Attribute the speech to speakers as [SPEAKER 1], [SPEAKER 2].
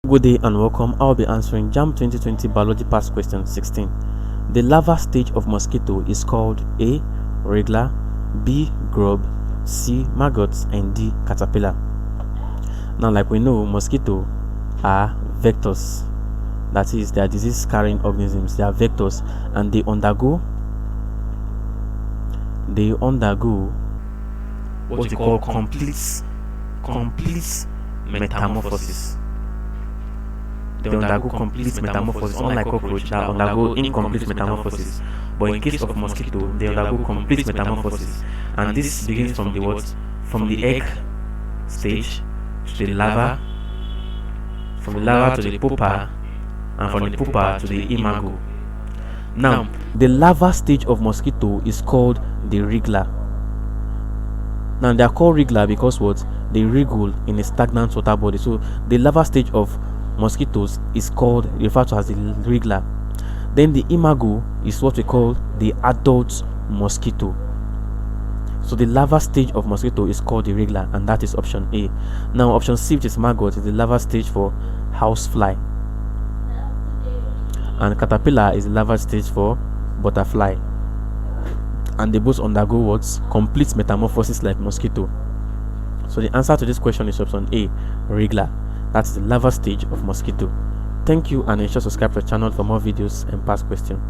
[SPEAKER 1] Good day and welcome. I'll be answering JAMB 2020 Biology Past Question 16. The larval stage of mosquito is called A. Regular, B. Grub, C. Maggots, and D. Caterpillar. Now, like we know, mosquito are vectors. That is, they are disease-carrying organisms. They are vectors, and they undergo what we call complete metamorphosis. They undergo complete metamorphosis, unlike cockroach that undergo incomplete metamorphosis. But in case of mosquito, they undergo complete metamorphosis, and this begins from the what? From the egg stage to the larva, from the larva to the pupa, and from the pupa to the imago. Now, the larva stage of mosquito is called the wriggler. Now, they are called wriggler because what? They wriggle in a stagnant water body. So, the larva stage of mosquitoes is referred to as the wriggler. Then the imago is what we call the adult mosquito. So the larva stage of mosquito is called the wriggler, and that is option A. Now option C, which is maggot, is the larva stage for housefly, and caterpillar is the larva stage for butterfly, and they both undergo what? Complete metamorphosis like mosquito. So the answer to this question is option A, wriggler. That's the larva stage of mosquito. Thank you, and ensure to subscribe to the channel for more videos and past questions.